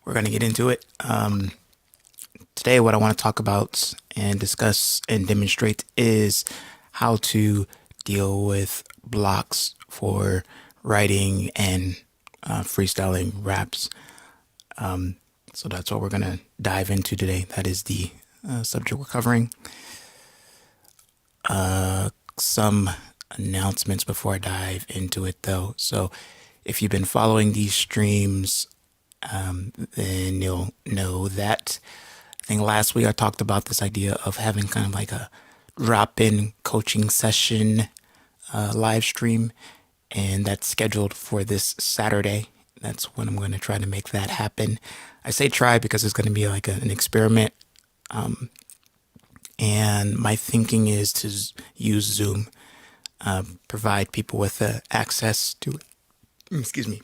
we're going to get into it. Today, what I want to talk about and discuss and demonstrate is how to deal with blocks for writing and freestyling raps. So that's what we're going to dive into today. That is the subject we're covering. Some announcements before I dive into it, though. So if you've been following these streams, then you'll know that I think last week I talked about this idea of having kind of like a drop-in coaching session live stream, and that's scheduled for this Saturday. That's when I'm going to try to make that happen. I say try because it's going to be like an experiment, and my thinking is to use Zoom, provide people with access to it.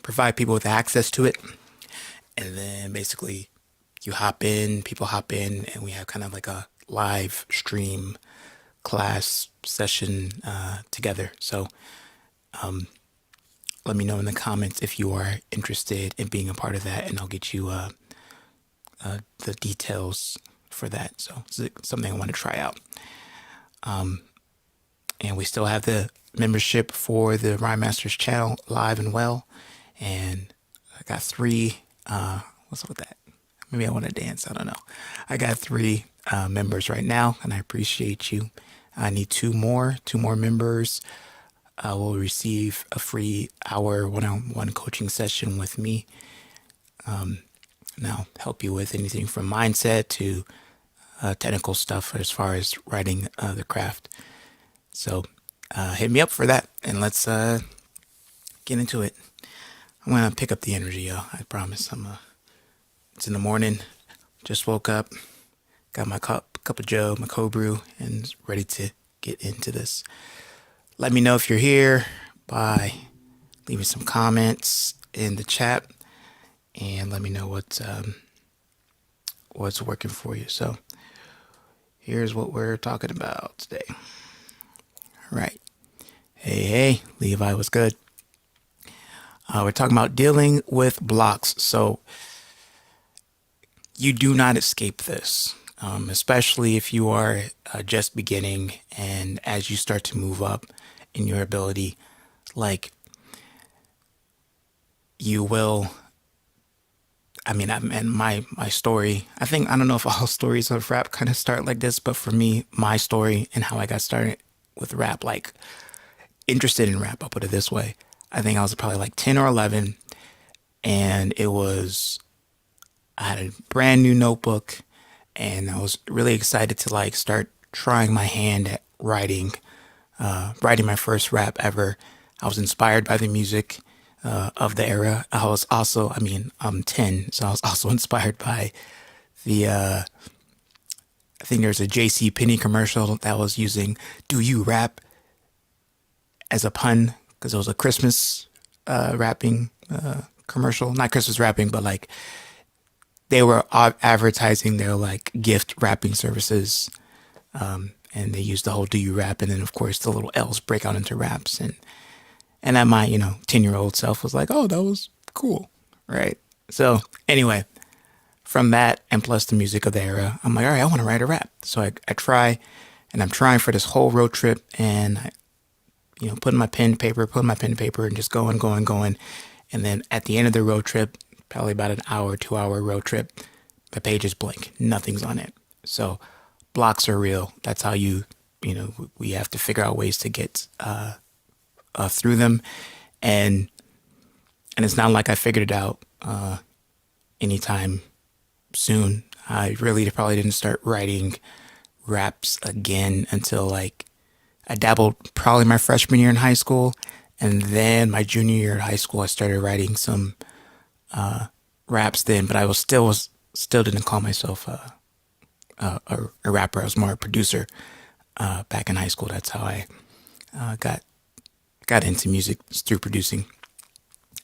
Provide people with access to it, and then basically people hop in, and we have kind of like a live stream class session together. So let me know in the comments if you are interested in being a part of that, and I'll get you the details for that. So it's something I want to try out. And we still have the membership for the Rhyme Masters channel live and well. And I got three. What's up with that? Maybe I want to dance. I don't know. I got three members right now, and I appreciate you. I need two more members. Will receive a free hour one-on-one coaching session with me. And I'll help you with anything from mindset to technical stuff as far as writing the craft. So hit me up for that, and let's get into it. I'm gonna pick up the energy, y'all. I promise. It's in the morning. Just woke up. Got my cup of Joe, my cold brew, and ready to get into this. Let me know if you're here by leaving some comments in the chat, and let me know what's working for you. So here's what we're talking about today. All right. Hey, Levi, what's good? We're talking about dealing with blocks. So you do not escape this, especially if you are just beginning, and as you start to move up in your ability, like you will. I mean, and my story, I don't know if all stories of rap kind of start like this, but for me, my story and how I got started with rap, like interested in rap, I'll put it this way. I think I was probably like 10 or 11, and I had a brand new notebook, and I was really excited to like start trying my hand at writing my first rap ever. I was inspired by the music of the era. I was also, I'm 10, so I was also inspired by the, I think there's a JC Penney commercial that was using "Do You Rap" as a pun, because it was a Christmas rapping commercial. Not Christmas rapping, but like they were advertising their like gift rapping services. And they used the whole "Do you rap?" and then of course the little L's break out into raps, and that my 10-year-old self was like, oh, that was cool, right? So anyway, from that and plus the music of the era, I'm like, all right, I want to write a rap. So I try, and I'm trying for this whole road trip, and I, putting my pen to paper, and just going. And then at the end of the road trip, probably about an hour, 2 hour road trip, the page is blank. Nothing's on it. So blocks are real. That's how we have to figure out ways to get through them. And it's not like I figured it out anytime soon. I really probably didn't start writing raps again until like I dabbled probably my freshman year in high school, and then my junior year in high school I started writing some raps then, but I still didn't call myself a rapper. I was more a producer back in high school. That's how I got into music, through producing,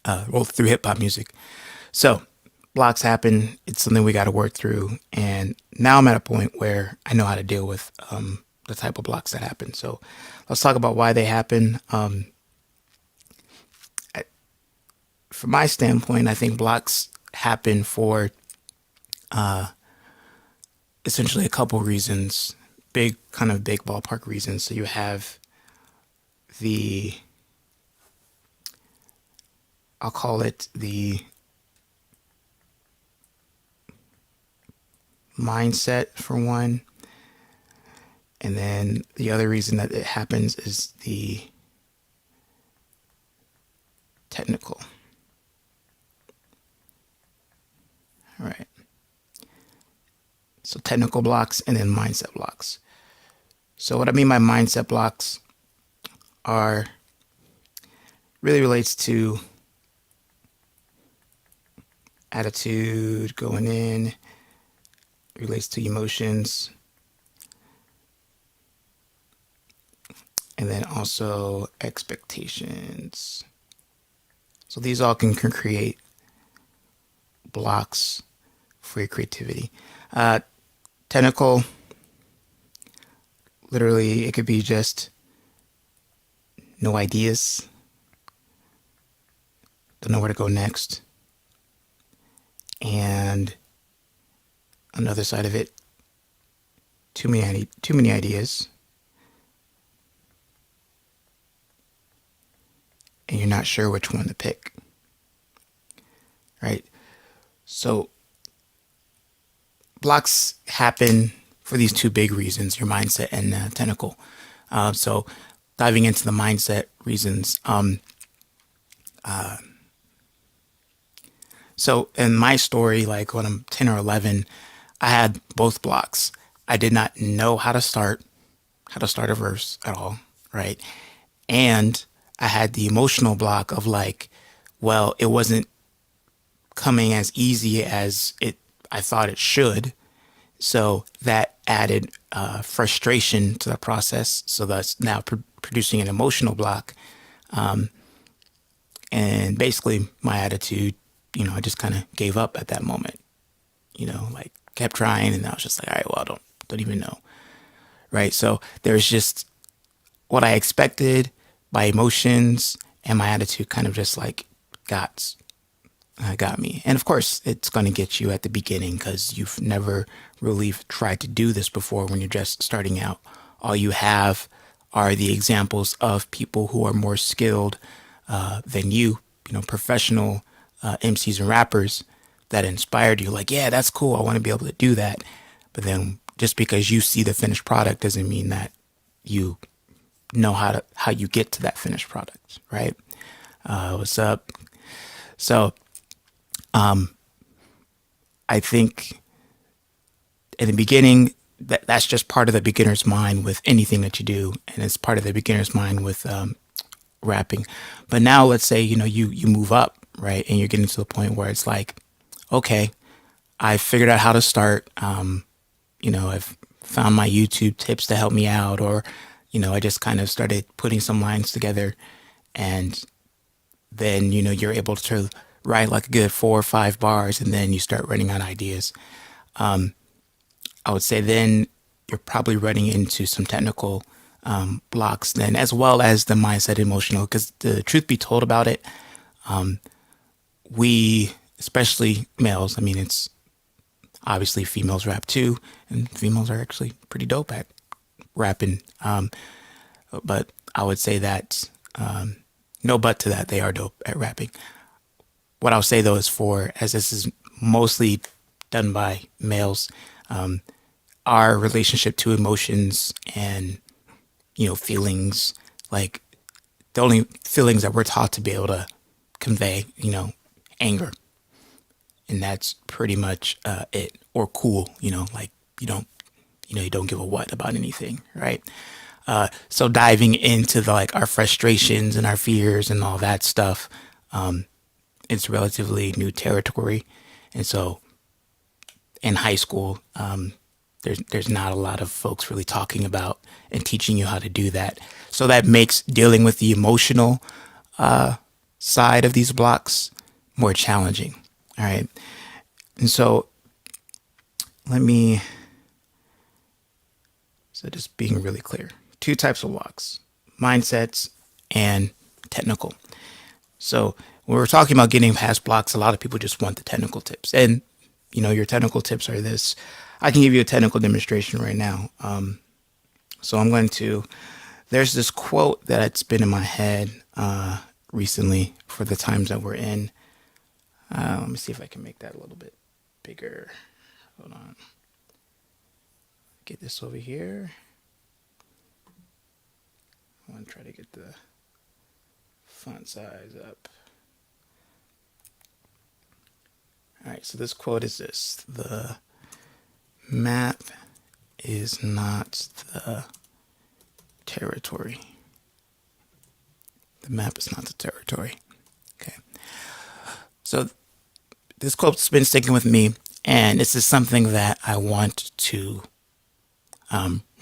through hip hop music. So blocks happen. It's something we got to work through. And now I'm at a point where I know how to deal with the type of blocks that happen. So let's talk about why they happen. From my standpoint, I think blocks happen for Essentially a couple reasons, big kind of big ballpark reasons. So you have the, I'll call it the mindset for one. And then the other reason that it happens is the technical. All right. So technical blocks and then mindset blocks. So what I mean by mindset blocks are really relates to attitude going in, relates to emotions, and then also expectations. So these all can create blocks for your creativity. Technical, literally, it could be just no ideas, don't know where to go next. And another side of it, too many ideas, and you're not sure which one to pick. Right? So blocks happen for these two big reasons, your mindset and technical. So diving into the mindset reasons. So in my story, like when I'm 10 or 11, I had both blocks. I did not know how to start a verse at all, right? And I had the emotional block of like, well, it wasn't coming as easy as I thought it should. So that added frustration to the process. So that's now producing an emotional block. And basically, my attitude, I just kind of gave up at that moment. Like kept trying, and I was just like, all right, well, I don't even know, right? So there's just what I expected, my emotions, and my attitude kind of just like got got me. And of course, it's going to get you at the beginning because you've never really tried to do this before when you're just starting out. All you have are the examples of people who are more skilled than you, professional MCs and rappers that inspired you. Like, yeah, that's cool. I want to be able to do that. But then just because you see the finished product doesn't mean that you know how you get to that finished product, right? What's up? So I think in the beginning, that's just part of the beginner's mind with anything that you do, and it's part of the beginner's mind with rapping. But now, let's say you move up, right, and you're getting to the point where it's like, okay, I figured out how to start. I've found my YouTube tips to help me out, or I just kind of started putting some lines together, and then you're able to write like a good 4 or 5 bars, and then you start running out of ideas. I would say then you're probably running into some technical blocks then, as well as the mindset emotional. Because the truth be told about it, we, especially males, I mean, it's obviously females rap too, and females are actually pretty dope at rapping. But I would say that no but to that, they are dope at rapping. What I'll say though is as this is mostly done by males, our relationship to emotions and feelings, like the only feelings that we're taught to be able to convey, anger, and that's pretty much it. Or cool, like you don't give a what about anything, right? So diving into like our frustrations and our fears and all that stuff, it's relatively new territory, and so in high school, there's not a lot of folks really talking about and teaching you how to do that. So that makes dealing with the emotional side of these blocks more challenging. All right, and so let me so just being really clear, two types of blocks: mindsets and technical. So when we're talking about getting past blocks, a lot of people just want the technical tips, and your technical tips are this. I can give you a technical demonstration right now. So I'm going to, there's this quote that's been in my head recently for the times that we're in. Let me see if I can make that a little bit bigger. Hold on. Get this over here. I want to try to get the font size up. All right, so this quote is this: the map is not the territory. The map is not the territory. Okay. So this quote's been sticking with me, and this is something that I want to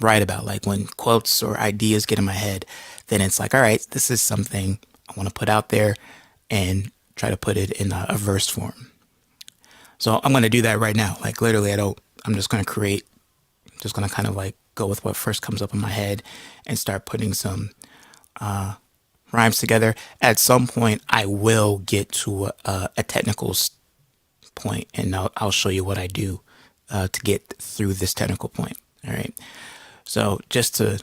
write about. Like when quotes or ideas get in my head, then it's like, all right, this is something I want to put out there and try to put it in a verse form. So I'm going to do that right now. Like literally, I'm just going to just going to kind of like go with what first comes up in my head and start putting some rhymes together. At some point, I will get to a technical point, and I'll show you what I do to get through this technical point. All right. So just to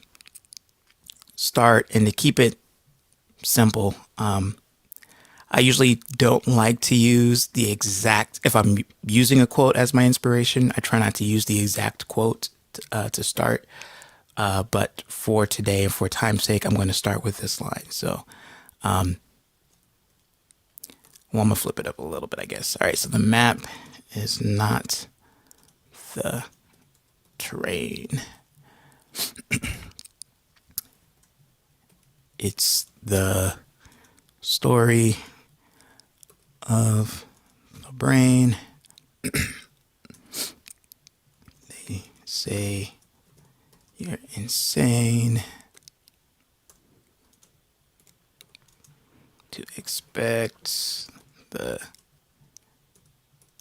start and to keep it simple, I usually don't like to use the exact, if I'm using a quote as my inspiration, I try not to use the exact quote to start. But for today and for time's sake, I'm going to start with this line. So, well, I'm going to flip it up a little bit, I guess. All right. So the map is not the terrain. It's the story of the brain. They say you're insane to expect the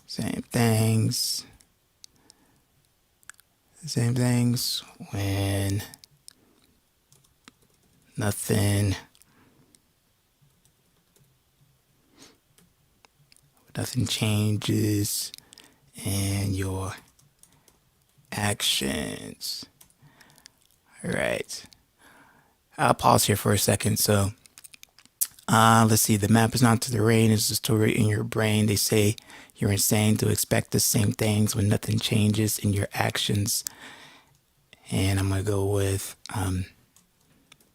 same things. The same things when nothing changes in your actions. All right. I'll pause here for a second. So, let's see. The map is not the terrain, it's the story in your brain. They say you're insane to expect the same things when nothing changes in your actions. And I'm going to go with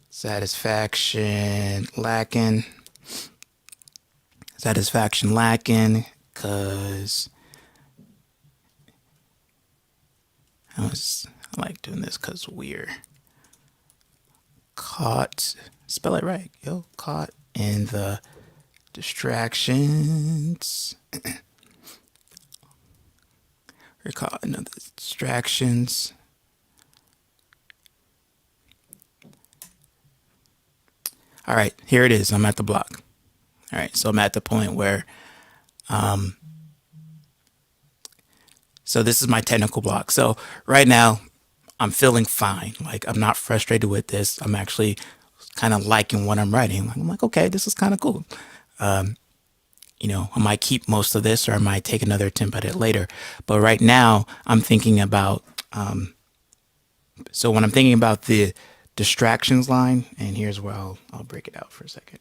satisfaction lacking. Satisfaction lacking because I like doing this because we're caught, spell it right, caught in the distractions. We're caught in the distractions. All right, here it is. I'm at the block. All right, so I'm at the point where, so this is my technical block. So right now, I'm feeling fine. Like I'm not frustrated with this. I'm actually kind of liking what I'm writing. I'm like, okay, this is kind of cool. I might keep most of this, or I might take another attempt at it later. But right now, I'm thinking about. So when I'm thinking about the distractions line, and here's where I'll break it out for a second.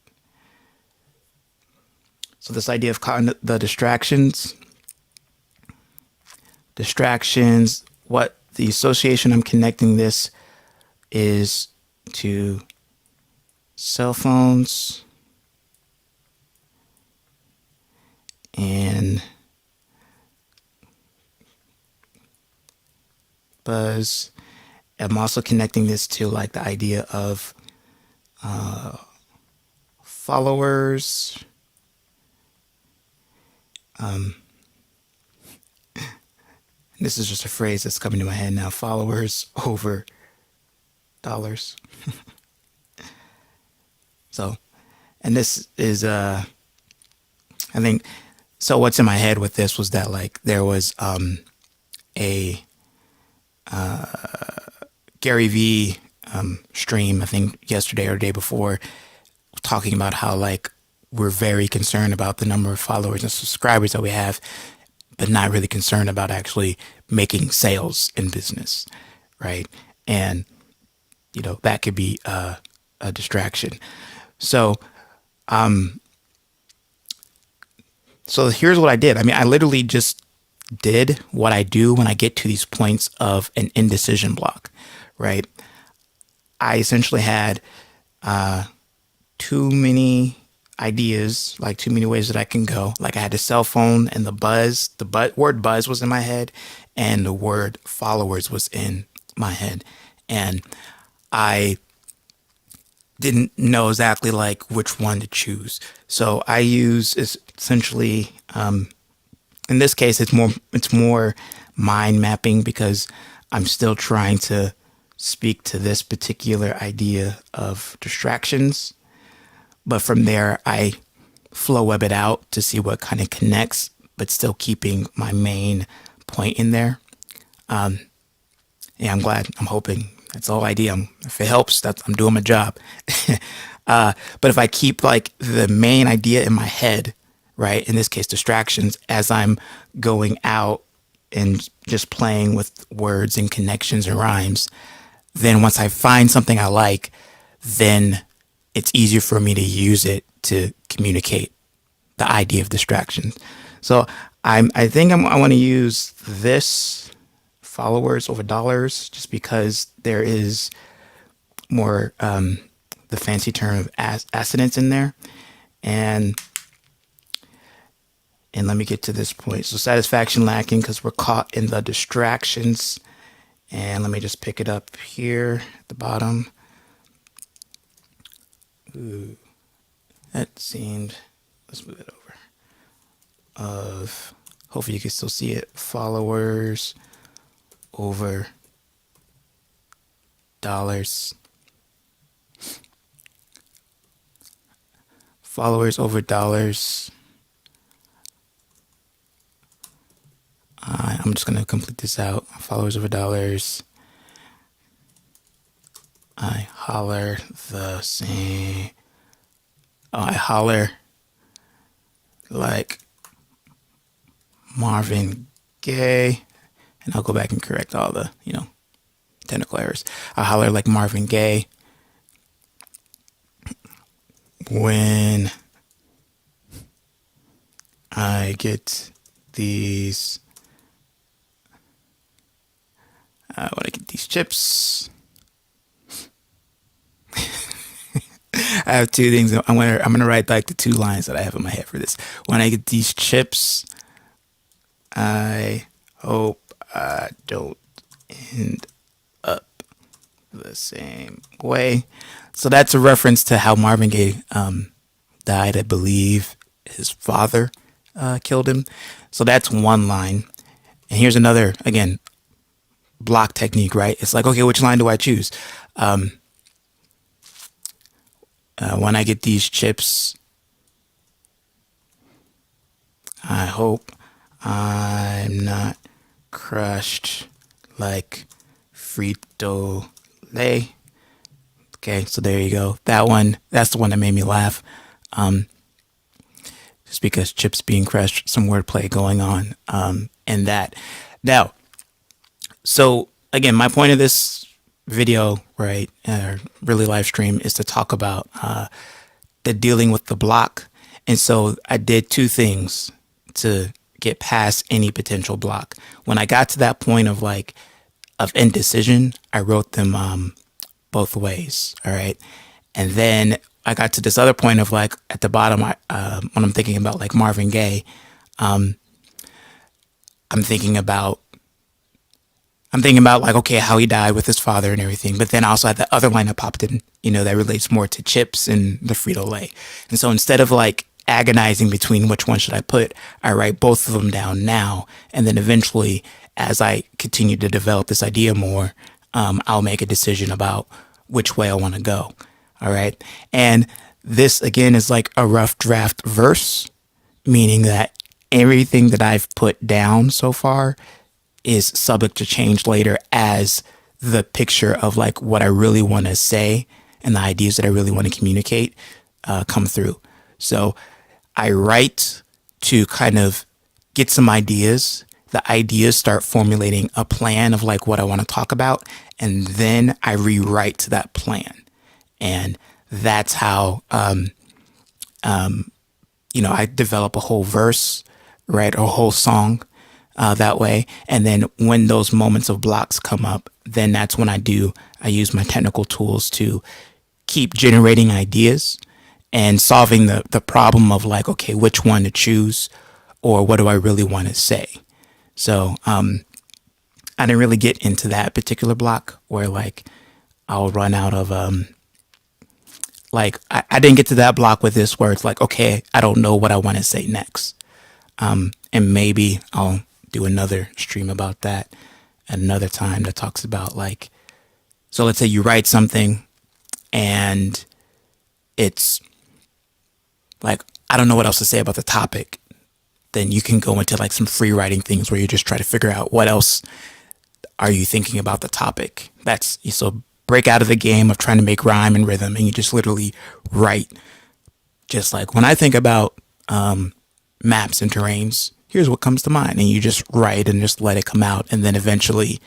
So this idea of the distractions, what the association I'm connecting this is to cell phones and buzz. I'm also connecting this to like the idea of followers. This is just a phrase that's coming to my head now. Followers over dollars. So, and this is, I think, so what's in my head with this was that like there was a Gary V stream, I think yesterday or the day before, talking about how like we're very concerned about the number of followers and subscribers that we have but not really concerned about actually making sales in business, right? And that could be a distraction. So so here's what I did. I mean, I literally just did what I do when I get to these points of an indecision block, right? I essentially had too many ideas, like too many ways that I can go. Like I had the cell phone and word buzz was in my head and the word followers was in my head. And I didn't know exactly like which one to choose. So I use essentially, in this case, it's more mind mapping because I'm still trying to speak to this particular idea of distractions. But from there, I flow web it out to see what kind of connects, but still keeping my main point in there. Yeah, I'm glad. I'm hoping that's the whole idea. If it helps, I'm doing my job. But if I keep like the main idea in my head, right? In this case, distractions, as I'm going out and just playing with words and connections and rhymes, then once I find something I like, then it's easier for me to use it to communicate the idea of distraction. So I think I want to use this followers over dollars just because there is more the fancy term of assonance in there. And let me get to this point. So satisfaction lacking because we're caught in the distractions. And let me just pick it up here at the bottom. Ooh, that seemed, let's move it over. Hopefully you can still see it. Followers over dollars. Followers over dollars. I'm just going to complete this out. Followers over dollars. I holler the same. Oh, I holler like Marvin Gaye. And I'll go back and correct all the, technical errors. I holler like Marvin Gaye when I get these chips. I have two things. I'm gonna write like the two lines that I have in my head for this. When I get these chips, I hope I don't end up the same way. So that's a reference to how Marvin Gaye died. I believe his father killed him. So that's one line. And here's another, again, block technique, right? It's like, okay, which line do I choose? When I get these chips, I hope I'm not crushed like Frito Lay. Okay, so there you go. That one, that's the one that made me laugh. Just because chips being crushed, some wordplay going on, and that. Now, so again, my point of this video, right, really live stream, is to talk about the dealing with the block. And so I did two things to get past any potential block. When I got to that point of indecision, I wrote them both ways. All right. And then I got to this other point of at the bottom, when I'm thinking about like Marvin Gaye, I'm thinking about like, okay, how he died with his father and everything. But then I also had the other line that popped in, that relates more to chips and the Frito-Lay. And so instead of agonizing between which one should I put, I write both of them down now. And then eventually, as I continue to develop this idea more, I'll make a decision about which way I want to go. All right. And this, again, is like a rough draft verse, meaning that everything that I've put down so far is subject to change later as the picture of what I really want to say and the ideas that I really want to communicate come through. So I write to kind of get some ideas. The ideas start formulating a plan of like what I want to talk about, and then I rewrite to that plan. And that's how I develop a whole verse, right, or a whole song that way. And then when those moments of blocks come up, then that's when I use my technical tools to keep generating ideas and solving the problem of like, okay, which one to choose or what do I really want to say? So I didn't really get into that particular block where like I'll run out of like I didn't get to that block with this where it's like, okay, I don't know what I want to say next. And maybe I'll do another stream about that at another time that talks about like, so let's say you write something and it's like, I don't know what else to say about the topic. Then you can go into like some free writing things where you just try to figure out what else are you thinking about the topic. That's so break out of the game of trying to make rhyme and rhythm and you just literally write. Just like when I think about maps and terrains, here's what comes to mind. And you just write and just let it come out. And then eventually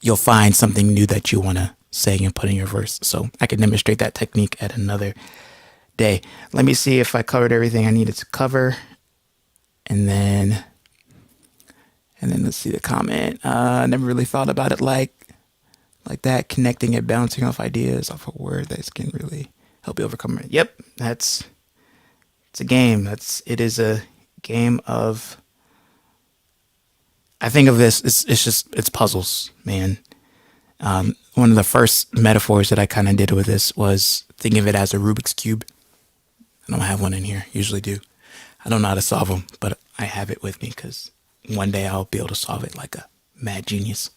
you'll find something new that you want to say and put in your verse. So I can demonstrate that technique at another day. Let me see if I covered everything I needed to cover. And then let's see the comment. I never really thought about it like that, connecting it, bouncing off ideas off a word that can really help you overcome it. Yep, it's a game. It is a game of, I think of this, it's puzzles, man. One of the first metaphors that I kind of did with this was think of it as a Rubik's Cube. I don't have one in here, usually do. I don't know how to solve them, but I have it with me because one day I'll be able to solve it like a mad genius.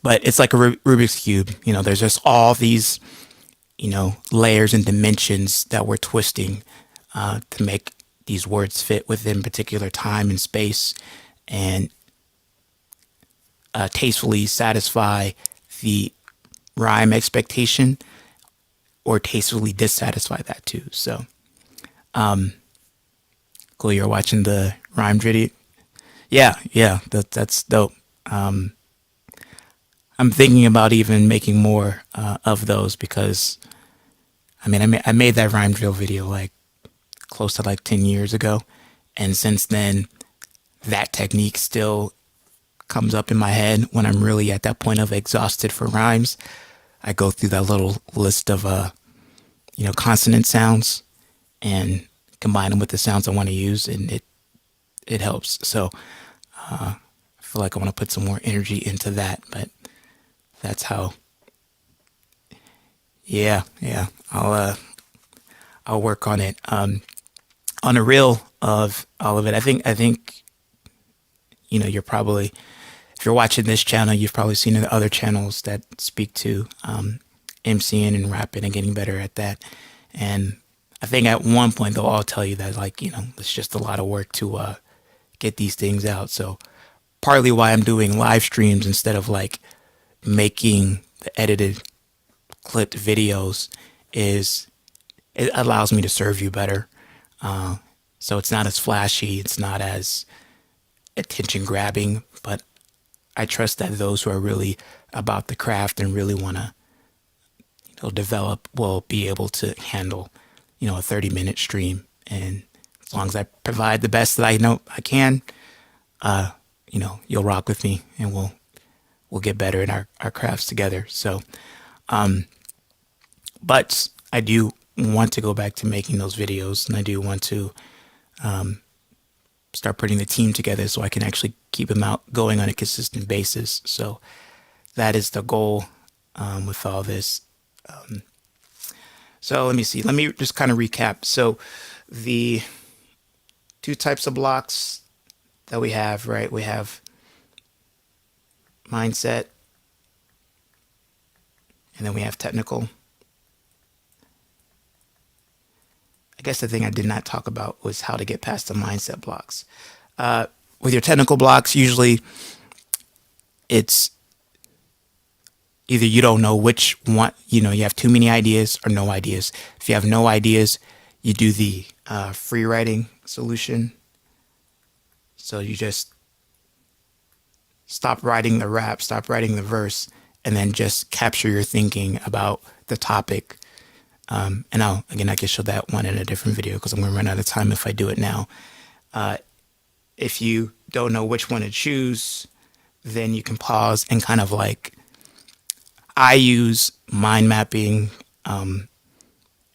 But it's like a Rubik's Cube. There's just all these, layers and dimensions that we're twisting to make these words fit within particular time and space and tastefully satisfy the rhyme expectation or tastefully dissatisfy that too. So, cool. You're watching the rhyme video. Yeah, that's dope. I'm thinking about even making more of those because, I made that rhyme drill video like close to like 10 years ago. And since then, that technique still comes up in my head when I'm really at that point of exhausted for rhymes. I go through that little list of, consonant sounds and combine them with the sounds I want to use. And it helps. So, I feel like I want to put some more energy into that, but that's how. Yeah. I'll work on it. On the real of all of it, I think you're probably, if you're watching this channel, you've probably seen the other channels that speak to MCing and rapping and getting better at that. And I think at one point they'll all tell you that it's just a lot of work to get these things out. So partly why I'm doing live streams instead of like making the edited clipped videos is it allows me to serve you better. So it's not as flashy, it's not as attention grabbing, but I trust that those who are really about the craft and really want to develop will be able to handle a 30-minute stream. And as long as I provide the best that I know I can, you'll rock with me and we'll get better in our crafts together. So, but I do want to go back to making those videos, and I do want to start putting the team together so I can actually keep them out going on a consistent basis. So that is the goal with all this. So let me see. Let me just kind of recap. So the two types of blocks that we have, right? We have mindset, and then we have technical. I guess the thing I did not talk about was how to get past the mindset blocks. With your technical blocks, usually it's either you don't know which one, you have too many ideas or no ideas. If you have no ideas, you do the free writing solution. So you just stop writing the rap, stop writing the verse, and then just capture your thinking about the topic. And I can show that one in a different video because I'm going to run out of time if I do it now. If you don't know which one to choose, then you can pause and kind of like, I use mind mapping in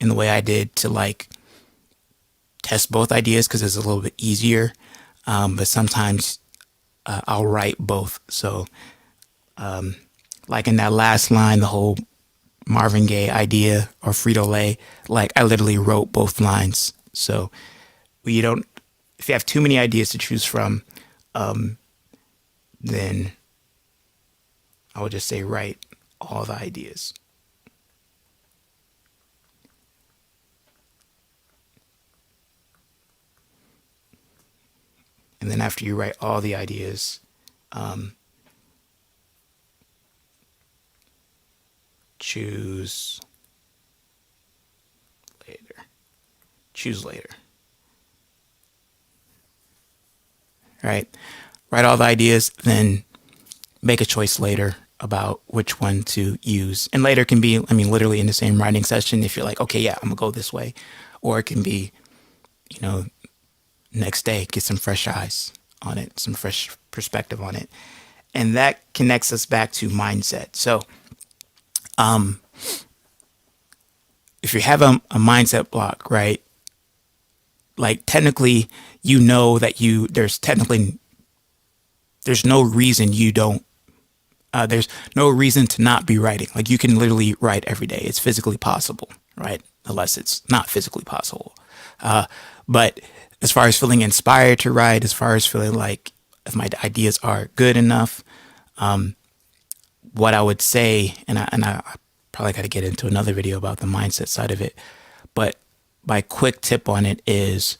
the way I did to like test both ideas because it's a little bit easier. But sometimes I'll write both. So like in that last line, the whole Marvin Gaye idea or Frito-Lay, like I literally wrote both lines. So you don't, if you have too many ideas to choose from, then I would just say write all the ideas. And then after you write all the ideas, choose later. Choose later. Right? Write all the ideas, then make a choice later about which one to use. And later can be, I mean, literally in the same writing session if you're like, okay, yeah, I'm gonna go this way. Or it can be, you know, next day, get some fresh eyes on it, some fresh perspective on it. And that connects us back to mindset. So if you have a mindset block, right? Like technically, you know that there's no reason you don't, there's no reason to not be writing. Like you can literally write every day. It's physically possible, right? Unless it's not physically possible. But as far as feeling inspired to write, as far as feeling like if my ideas are good enough, what I would say, and I probably got to get into another video about the mindset side of it, but my quick tip on it is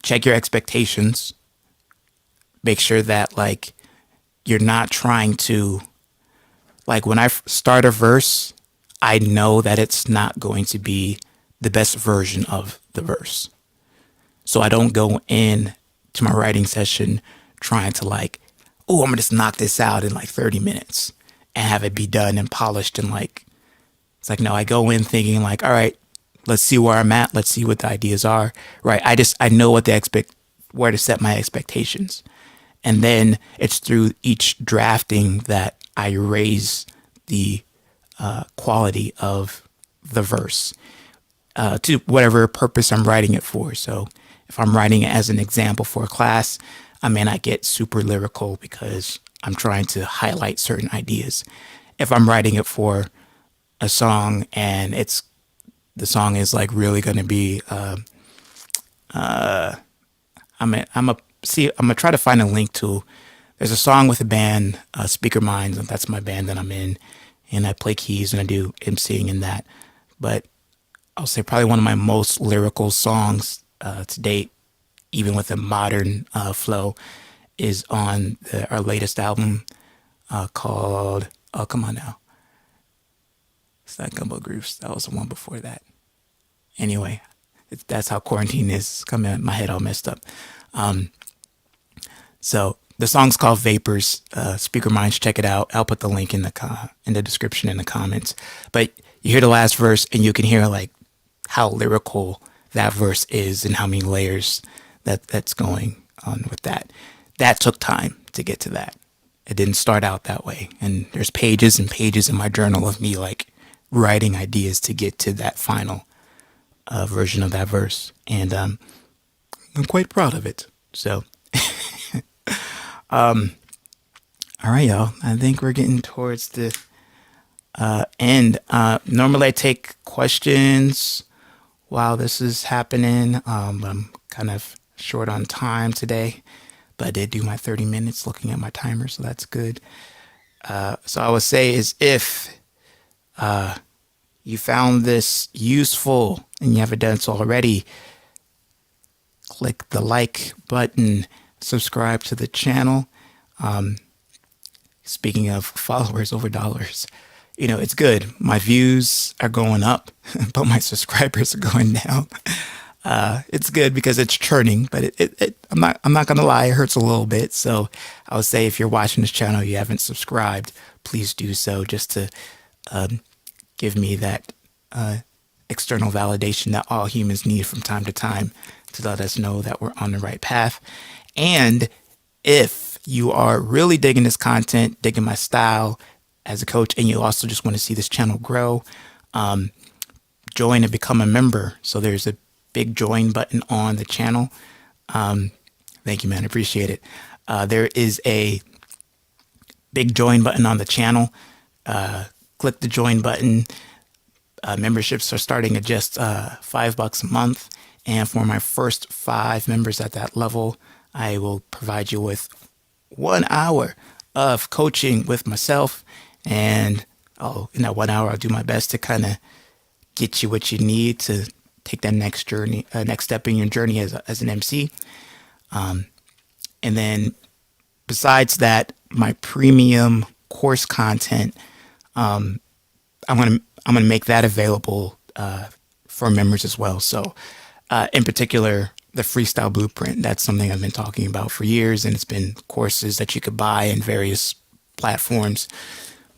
check your expectations. Make sure that like you're not trying to, like when I start a verse, I know that it's not going to be the best version of the verse. So I don't go in to my writing session trying to like, oh, I'm gonna just knock this out in like 30 minutes and have it be done and polished and like, it's like, no, I go in thinking like, all right, let's see where I'm at. Let's see what the ideas are. Right. I know what where to set my expectations. And then it's through each drafting that I raise the quality of the verse to whatever purpose I'm writing it for. So if I'm writing it as an example for a class, I may not get super lyrical because I'm trying to highlight certain ideas. If I'm writing it for a song and the song is like really going to be, I'm gonna try to find a link to. There's a song with a band, Speaker Minds, and that's my band that I'm in, and I play keys and I do emceeing in that. But I'll say probably one of my most lyrical songs to date, even with a modern flow, is on our latest album called "Oh Come On Now." It's that Gumbo Grooves. That was the one before that. Anyway, that's how quarantine is. Coming, my head all messed up. So the song's called Vapors. Speaker Minds, check it out. I'll put the link in the description in the comments. But you hear the last verse and you can hear like how lyrical that verse is and how many layers that's going on with that. That took time to get to that. It didn't start out that way. And there's pages and pages in my journal of me like writing ideas to get to that final version of that verse. And I'm quite proud of it. So all right, y'all. I think we're getting towards the end. Normally I take questions while this is happening. I'm kind of short on time today, but I did do my 30 minutes looking at my timer, so that's good. So I would say is if you found this useful and you haven't done so already, click the like button, subscribe to the channel. Speaking of followers over dollars, it's good. My views are going up, but my subscribers are going down. It's good because it's churning, but I'm not gonna lie, it hurts a little bit. So I would say if you're watching this channel, you haven't subscribed, please do so just to give me that external validation that all humans need from time to time to let us know that we're on the right path. And if you are really digging this content, digging my style as a coach, and you also just want to see this channel grow, join and become a member. So there's a big join button on the channel. Thank you, man. I appreciate it. There is a big join button on the channel. Click the join button. Memberships are starting at just $5 a month. And for my first 5 members at that level, I will provide you with 1 hour of coaching with myself. And in that 1 hour, I'll do my best to kind of get you what you need to take that next step in your journey as an MC. And then besides that, my premium course content, I'm gonna make that available for members as well. So, in particular, the freestyle blueprint. That's something I've been talking about for years, and it's been courses that you could buy in various platforms.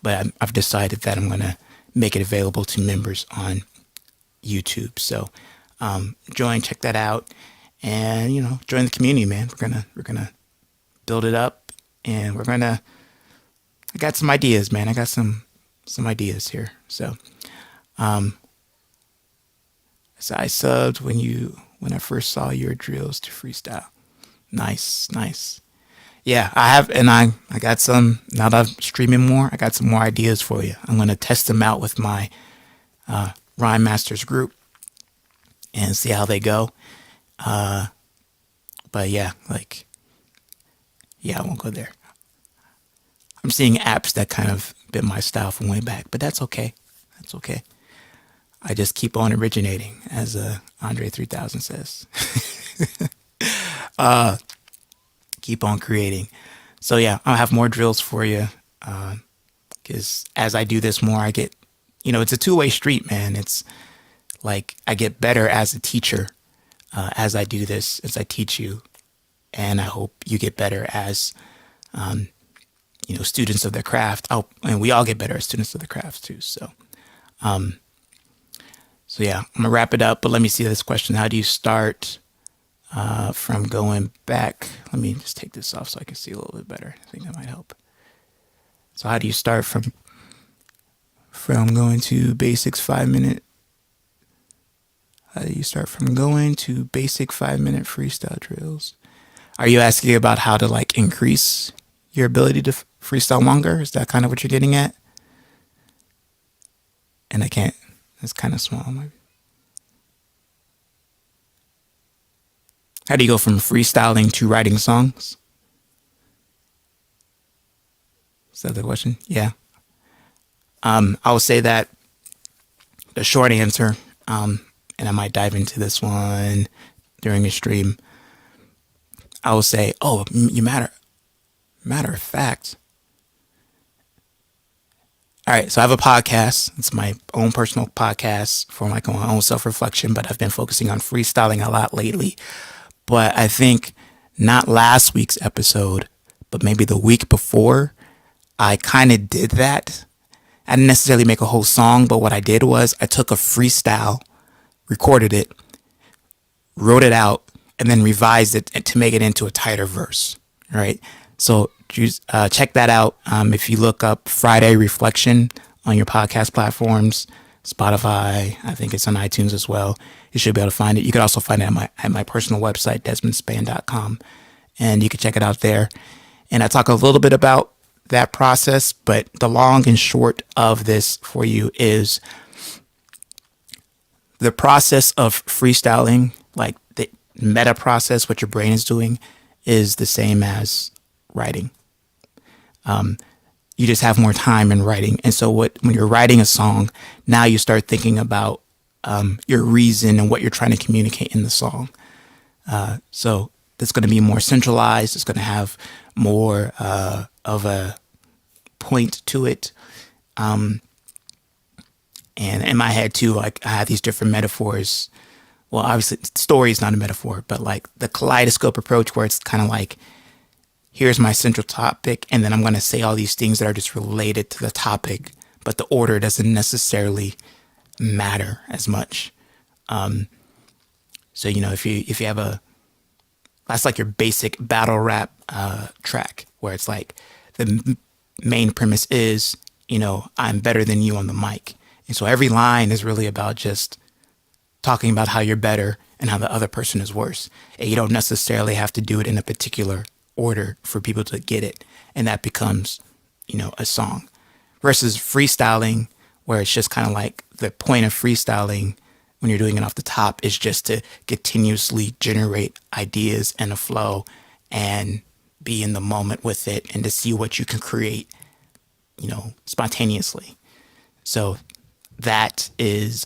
But I've decided that I'm gonna make it available to members on YouTube. So, check that out, and join the community, man. We're gonna build it up, and I got some ideas, man. I got some ideas here. So, so I subbed when I first saw your drills to freestyle. Nice. Yeah, I have, and I got some, now that I'm streaming more, I got some more ideas for you. I'm going to test them out with my Rhyme Masters group and see how they go. But yeah, I won't go there. I'm seeing apps that kind of bit my style from way back, but that's okay. That's okay. I just keep on originating, as Andre 3000 says. Keep on creating. So yeah, I'll have more drills for you. Because as I do this more, I get, it's a two-way street, man. It's like I get better as a teacher as I do this, as I teach you. And I hope you get better as, students of the craft. Oh, and we all get better as students of the craft too. So yeah, I'm gonna wrap it up, but let me see this question. How do you start from going back? Let me just take this off so I can see a little bit better. I think that might help. So how do you start from going to basics 5-minute? How do you start from going to basic 5-minute freestyle drills? Are you asking about how to increase your ability to freestyle longer? Is that kind of what you're getting at? And I can't. It's kind of small. How do you go from freestyling to writing songs? Is that the question? Yeah. I will say that the short answer, and I might dive into this one during the stream. I will say, matter of fact. All right, so I have a podcast. It's my own personal podcast for my own self-reflection, but I've been focusing on freestyling a lot lately. But I think not last week's episode, but maybe the week before, I kind of did that. I didn't necessarily make a whole song, but what I did was I took a freestyle, recorded it, wrote it out, and then revised it to make it into a tighter verse. All right. So check that out. If you look up Friday Reflection on your podcast platforms, Spotify, I think it's on iTunes as well. You should be able to find it. You could also find it at my personal website, desmondspan.com, and you can check it out there. And I talk a little bit about that process, but the long and short of this for you is the process of freestyling, like the meta process, what your brain is doing, is the same as writing. You just have more time in writing. And so when you're writing a song, now you start thinking about your reason and what you're trying to communicate in the song. So it's going to be more centralized. It's going to have more of a point to it. And in my head too, like I have these different metaphors, well, obviously, story is not a metaphor, but like the kaleidoscope approach where it's kind of like, here's my central topic, and then I'm going to say all these things that are just related to the topic, but the order doesn't necessarily matter as much. So, if you have that's like your basic battle rap track where it's like the main premise is, I'm better than you on the mic. And so every line is really about just talking about how you're better and how the other person is worse. And you don't necessarily have to do it in a particular order for people to get it. And that becomes, a song. Versus freestyling, where it's just kind of like the point of freestyling when you're doing it off the top is just to continuously generate ideas and a flow and be in the moment with it and to see what you can create, spontaneously. So that is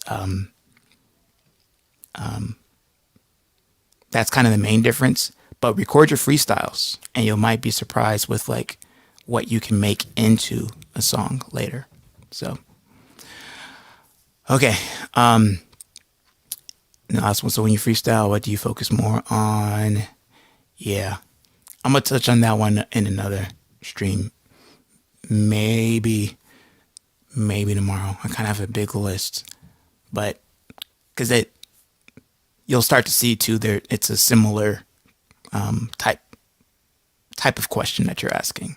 that's kind of the main difference. But record your freestyles, and you might be surprised with like what you can make into a song later. So, okay. The last one. So when you freestyle, what do you focus more on? Yeah, I'm gonna touch on that one in another stream. Maybe tomorrow. I kind of have a big list, but because you'll start to see too, there it's a similar type of question that you're asking,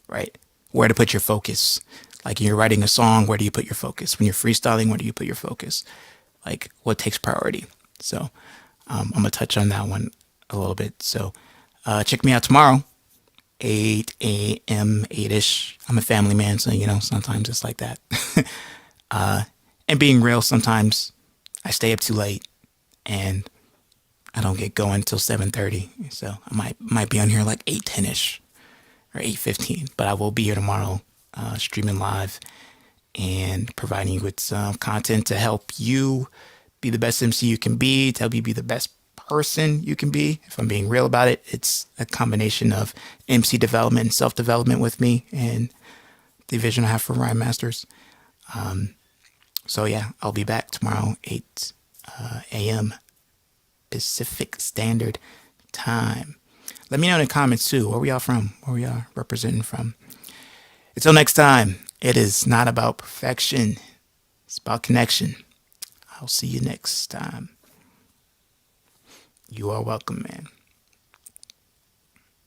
right? Where to put your focus. Like you're writing a song, where do you put your focus? When you're freestyling, where do you put your focus? Like what takes priority? So I'm gonna touch on that one a little bit. So check me out tomorrow, 8 a.m., 8ish. I'm a family man, so sometimes it's like that. And being real, sometimes I stay up too late and I don't get going until 7:30. So I might be on here like 8:10ish or 8:15, but I will be here tomorrow, streaming live and providing you with some content to help you be the best MC you can be, to help you be the best person you can be. If I'm being real about it, it's a combination of MC development and self-development with me and the vision I have for Rhyme Masters. So yeah, I'll be back tomorrow, 8 a.m. Pacific Standard Time. Let me know in the comments too, where we all from, where we are representing from. Until next time, it is not about perfection, it's about connection. I'll see you next time. You are welcome, man.